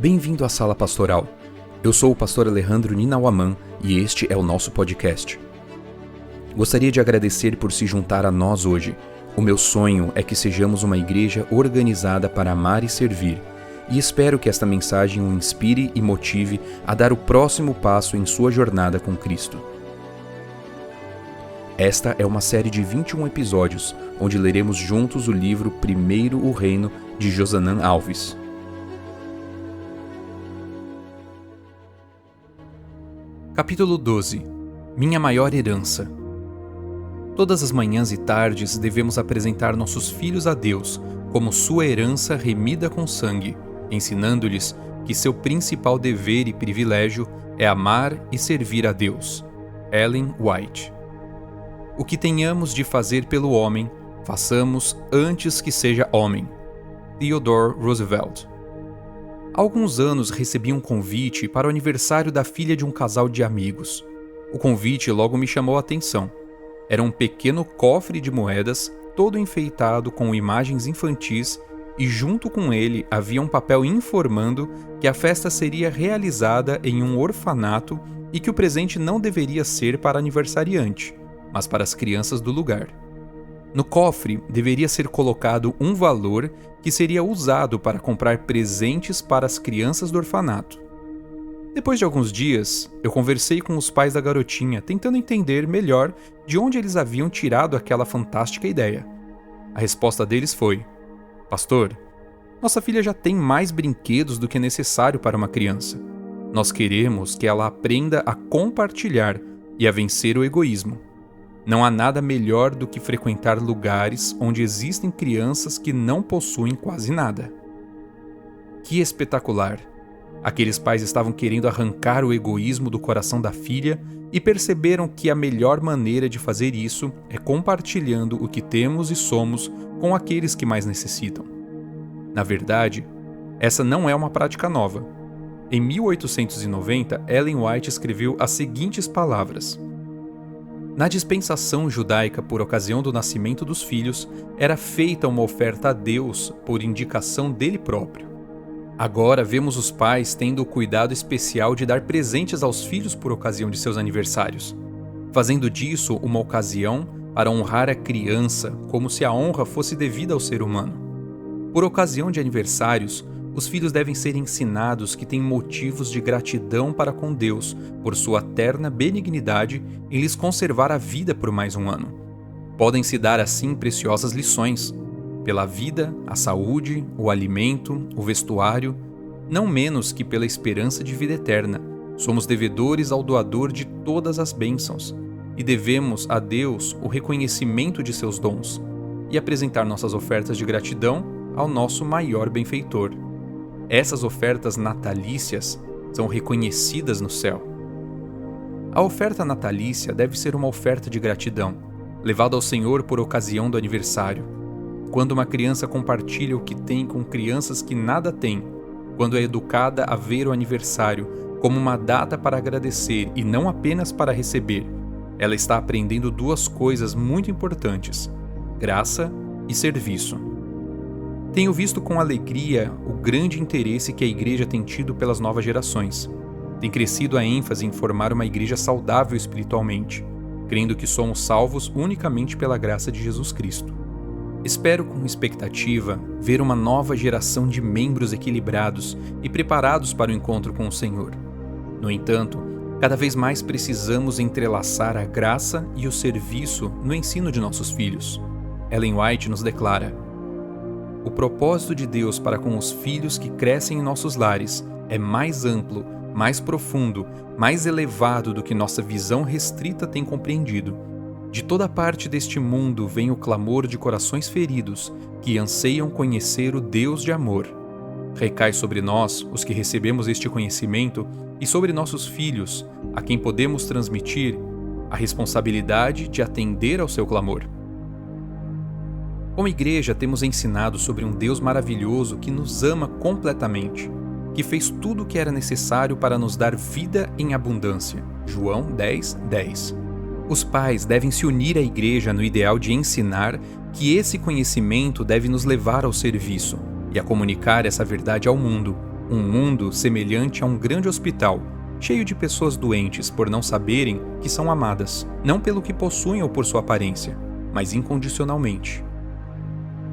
Bem-vindo à Sala Pastoral. Eu sou o pastor Alejandro Ninauaman e este é o nosso podcast. Gostaria de agradecer por se juntar a nós hoje. O meu sonho é que sejamos uma igreja organizada para amar e servir, e espero que esta mensagem o inspire e motive a dar o próximo passo em sua jornada com Cristo. Esta é uma série de 21 episódios, onde leremos juntos o livro Primeiro o Reino, de Josanã Alves. Capítulo 12. Minha maior herança. Todas as manhãs e tardes devemos apresentar nossos filhos a Deus como sua herança remida com sangue, ensinando-lhes que seu principal dever e privilégio é amar e servir a Deus. Ellen White. O que tenhamos de fazer pelo homem, façamos antes que seja homem. Theodore Roosevelt. Há alguns anos recebi um convite para o aniversário da filha de um casal de amigos. O convite logo me chamou a atenção. Era um pequeno cofre de moedas, todo enfeitado com imagens infantis, e junto com ele havia um papel informando que a festa seria realizada em um orfanato e que o presente não deveria ser para aniversariante, mas para as crianças do lugar. No cofre deveria ser colocado um valor que seria usado para comprar presentes para as crianças do orfanato. Depois de alguns dias, eu conversei com os pais da garotinha, tentando entender melhor de onde eles haviam tirado aquela fantástica ideia. A resposta deles foi: Pastor, nossa filha já tem mais brinquedos do que é necessário para uma criança. Nós queremos que ela aprenda a compartilhar e a vencer o egoísmo. Não há nada melhor do que frequentar lugares onde existem crianças que não possuem quase nada. Que espetacular! Aqueles pais estavam querendo arrancar o egoísmo do coração da filha e perceberam que a melhor maneira de fazer isso é compartilhando o que temos e somos com aqueles que mais necessitam. Na verdade, essa não é uma prática nova. Em 1890, Ellen White escreveu as seguintes palavras: Na dispensação judaica por ocasião do nascimento dos filhos, era feita uma oferta a Deus por indicação dele próprio. Agora vemos os pais tendo o cuidado especial de dar presentes aos filhos por ocasião de seus aniversários, fazendo disso uma ocasião para honrar a criança, como se a honra fosse devida ao ser humano. Por ocasião de aniversários, os filhos devem ser ensinados que têm motivos de gratidão para com Deus por sua terna benignidade em lhes conservar a vida por mais um ano. Podem-se dar assim preciosas lições, pela vida, a saúde, o alimento, o vestuário, não menos que pela esperança de vida eterna. Somos devedores ao doador de todas as bênçãos e devemos a Deus o reconhecimento de seus dons e apresentar nossas ofertas de gratidão ao nosso maior benfeitor. Essas ofertas natalícias são reconhecidas no céu. A oferta natalícia deve ser uma oferta de gratidão, levada ao Senhor por ocasião do aniversário. Quando uma criança compartilha o que tem com crianças que nada têm, quando é educada a ver o aniversário como uma data para agradecer e não apenas para receber, ela está aprendendo duas coisas muito importantes: graça e serviço. Tenho visto com alegria o grande interesse que a igreja tem tido pelas novas gerações. Tem crescido a ênfase em formar uma igreja saudável espiritualmente, crendo que somos salvos unicamente pela graça de Jesus Cristo. Espero com expectativa ver uma nova geração de membros equilibrados e preparados para o encontro com o Senhor. No entanto, cada vez mais precisamos entrelaçar a graça e o serviço no ensino de nossos filhos. Ellen White nos declara: O propósito de Deus para com os filhos que crescem em nossos lares é mais amplo, mais profundo, mais elevado do que nossa visão restrita tem compreendido. De toda parte deste mundo vem o clamor de corações feridos que anseiam conhecer o Deus de amor. Recai sobre nós, os que recebemos este conhecimento, e sobre nossos filhos, a quem podemos transmitir, a responsabilidade de atender ao seu clamor. Como igreja, temos ensinado sobre um Deus maravilhoso que nos ama completamente, que fez tudo o que era necessário para nos dar vida em abundância. João 10:10. Os pais devem se unir à igreja no ideal de ensinar que esse conhecimento deve nos levar ao serviço e a comunicar essa verdade ao mundo, Um mundo semelhante a um grande hospital, cheio de pessoas doentes por não saberem que são amadas, não pelo que possuem ou por sua aparência, mas incondicionalmente.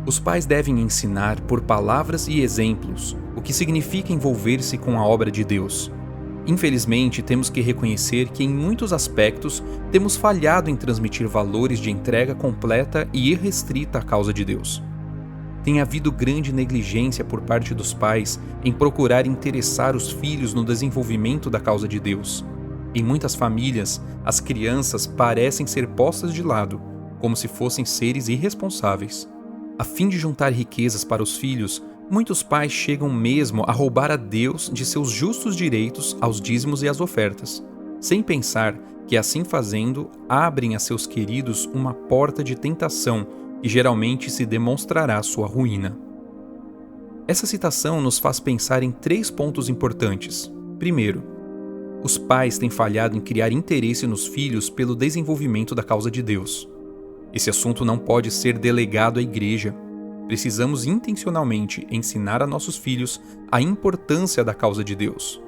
Os pais devem ensinar por palavras e exemplos o que significa envolver-se com a obra de Deus. Infelizmente, temos que reconhecer que, em muitos aspectos, temos falhado em transmitir valores de entrega completa e irrestrita à causa de Deus. Tem havido grande negligência por parte dos pais em procurar interessar os filhos no desenvolvimento da causa de Deus. Em muitas famílias, as crianças parecem ser postas de lado, como se fossem seres irresponsáveis. A fim de juntar riquezas para os filhos, muitos pais chegam mesmo a roubar a Deus de seus justos direitos aos dízimos e às ofertas, sem pensar que, assim fazendo, abrem a seus queridos uma porta de tentação que geralmente se demonstrará sua ruína. Essa citação nos faz pensar em 3 pontos importantes. Primeiro, os pais têm falhado em criar interesse nos filhos pelo desenvolvimento da causa de Deus. Esse assunto não pode ser delegado à igreja. Precisamos intencionalmente ensinar a nossos filhos a importância da causa de Deus.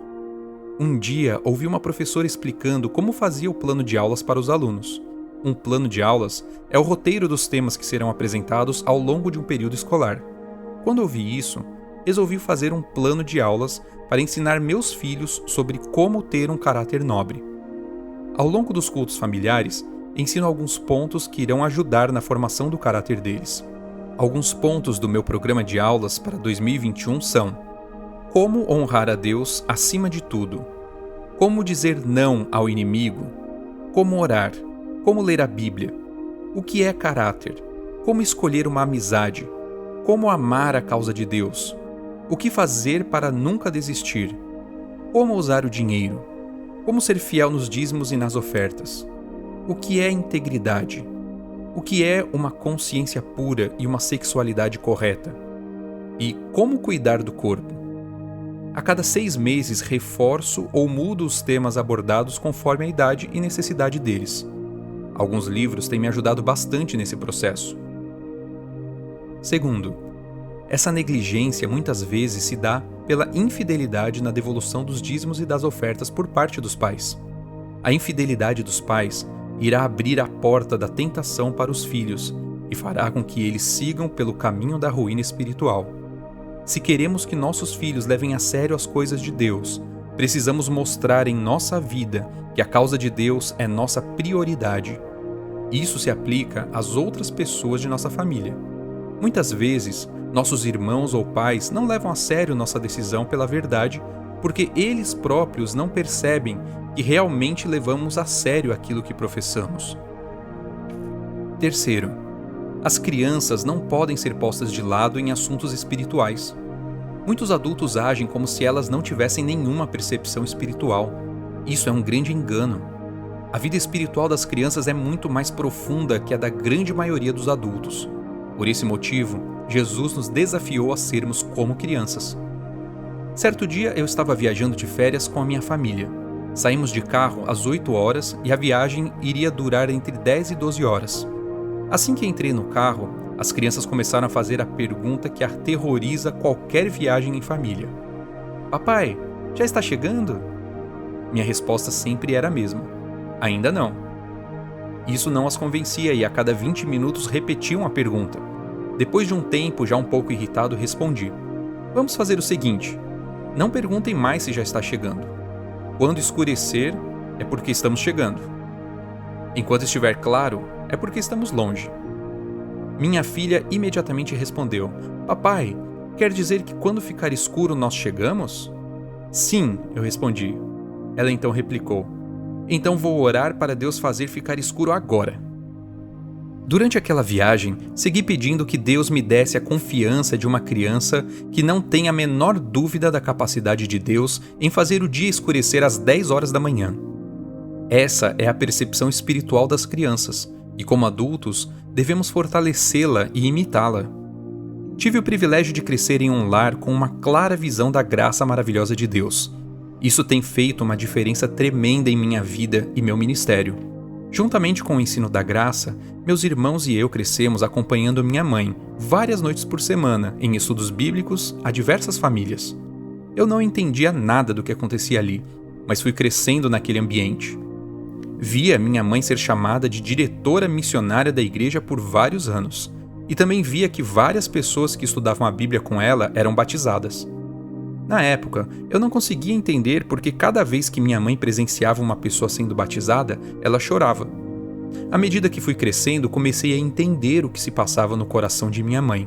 Um dia, ouvi uma professora explicando como fazia o plano de aulas para os alunos. Um plano de aulas é o roteiro dos temas que serão apresentados ao longo de um período escolar. Quando ouvi isso, resolvi fazer um plano de aulas para ensinar meus filhos sobre como ter um caráter nobre. Ao longo dos cultos familiares, ensino alguns pontos que irão ajudar na formação do caráter deles. Alguns pontos do meu programa de aulas para 2021 são: como honrar a Deus acima de tudo, como dizer não ao inimigo, como orar, como ler a Bíblia, o que é caráter, como escolher uma amizade, como amar a causa de Deus, o que fazer para nunca desistir, como usar o dinheiro, como ser fiel nos dízimos e nas ofertas, o que é integridade, o que é uma consciência pura e uma sexualidade correta, e como cuidar do corpo. A cada 6 meses reforço ou mudo os temas abordados conforme a idade e necessidade deles. Alguns livros têm me ajudado bastante nesse processo. Segundo, essa negligência muitas vezes se dá pela infidelidade na devolução dos dízimos e das ofertas por parte dos pais. A infidelidade dos pais irá abrir a porta da tentação para os filhos e fará com que eles sigam pelo caminho da ruína espiritual. Se queremos que nossos filhos levem a sério as coisas de Deus, precisamos mostrar em nossa vida que a causa de Deus é nossa prioridade. Isso se aplica às outras pessoas de nossa família. Muitas vezes, nossos irmãos ou pais não levam a sério nossa decisão pela verdade porque eles próprios não percebem que realmente levamos a sério aquilo que professamos. Terceiro, as crianças não podem ser postas de lado em assuntos espirituais. Muitos adultos agem como se elas não tivessem nenhuma percepção espiritual. Isso é um grande engano. A vida espiritual das crianças é muito mais profunda que a da grande maioria dos adultos. Por esse motivo, Jesus nos desafiou a sermos como crianças. Certo dia eu estava viajando de férias com a minha família. Saímos de carro às 8 horas e a viagem iria durar entre 10 e 12 horas. Assim que entrei no carro, as crianças começaram a fazer a pergunta que aterroriza qualquer viagem em família. Papai, já está chegando? Minha resposta sempre era a mesma. Ainda não. Isso não as convencia e a cada 20 minutos repetiam a pergunta. Depois de um tempo, já um pouco irritado, respondi: vamos fazer o seguinte, não perguntem mais se já está chegando. Quando escurecer, é porque estamos chegando. Enquanto estiver claro, é porque estamos longe. Minha filha imediatamente respondeu: papai, quer dizer que quando ficar escuro nós chegamos? Sim, eu respondi. Ela então replicou: então vou orar para Deus fazer ficar escuro agora. Durante aquela viagem, segui pedindo que Deus me desse a confiança de uma criança que não tem a menor dúvida da capacidade de Deus em fazer o dia escurecer às 10 horas da manhã. Essa é a percepção espiritual das crianças, e como adultos, devemos fortalecê-la e imitá-la. Tive o privilégio de crescer em um lar com uma clara visão da graça maravilhosa de Deus. Isso tem feito uma diferença tremenda em minha vida e meu ministério. Juntamente com o ensino da graça, meus irmãos e eu crescemos acompanhando minha mãe várias noites por semana em estudos bíblicos a diversas famílias. Eu não entendia nada do que acontecia ali, mas fui crescendo naquele ambiente. Via minha mãe ser chamada de diretora missionária da igreja por vários anos, e também via que várias pessoas que estudavam a Bíblia com ela eram batizadas. Na época, eu não conseguia entender porque cada vez que minha mãe presenciava uma pessoa sendo batizada, ela chorava. À medida que fui crescendo, comecei a entender o que se passava no coração de minha mãe,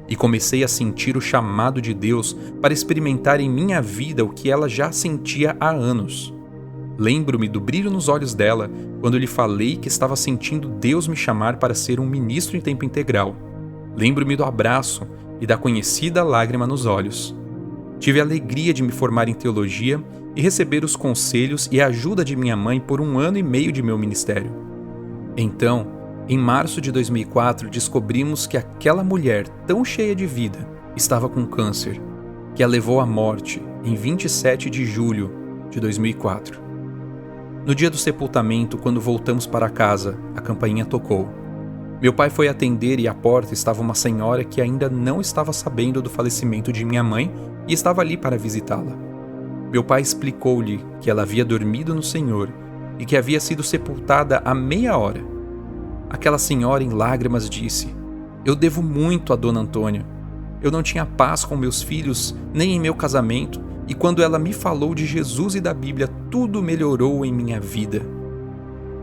e comecei a sentir o chamado de Deus para experimentar em minha vida o que ela já sentia há anos. Lembro-me do brilho nos olhos dela quando lhe falei que estava sentindo Deus me chamar para ser um ministro em tempo integral. Lembro-me do abraço e da conhecida lágrima nos olhos. Tive a alegria de me formar em teologia e receber os conselhos e a ajuda de minha mãe por 1 ano e meio de meu ministério. Então, em março de 2004, descobrimos que aquela mulher tão cheia de vida estava com câncer, que a levou à morte em 27 de julho de 2004. No dia do sepultamento, quando voltamos para casa, a campainha tocou. Meu pai foi atender e à porta estava uma senhora que ainda não estava sabendo do falecimento de minha mãe e estava ali para visitá-la. Meu pai explicou-lhe que ela havia dormido no Senhor e que havia sido sepultada há meia hora. Aquela senhora em lágrimas disse: "Eu devo muito a Dona Antônia. Eu não tinha paz com meus filhos, nem em meu casamento, e quando ela me falou de Jesus e da Bíblia, tudo melhorou em minha vida."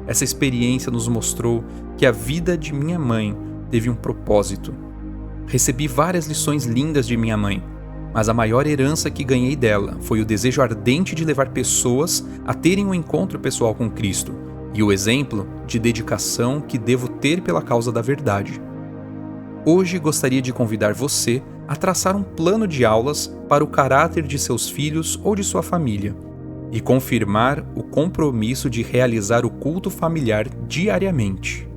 Essa experiência nos mostrou que a vida de minha mãe teve um propósito. Recebi várias lições lindas de minha mãe, mas a maior herança que ganhei dela foi o desejo ardente de levar pessoas a terem um encontro pessoal com Cristo e o exemplo de dedicação que devo ter pela causa da verdade. Hoje gostaria de convidar você a traçar um plano de aulas para o caráter de seus filhos ou de sua família e confirmar o compromisso de realizar o culto familiar diariamente.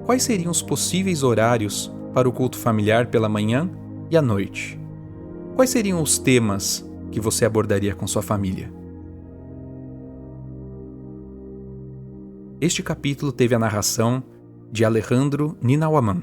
Quais seriam os possíveis horários para o culto familiar pela manhã e à noite? Quais seriam os temas que você abordaria com sua família? Este capítulo teve a narração de Alejandro Ninawaman.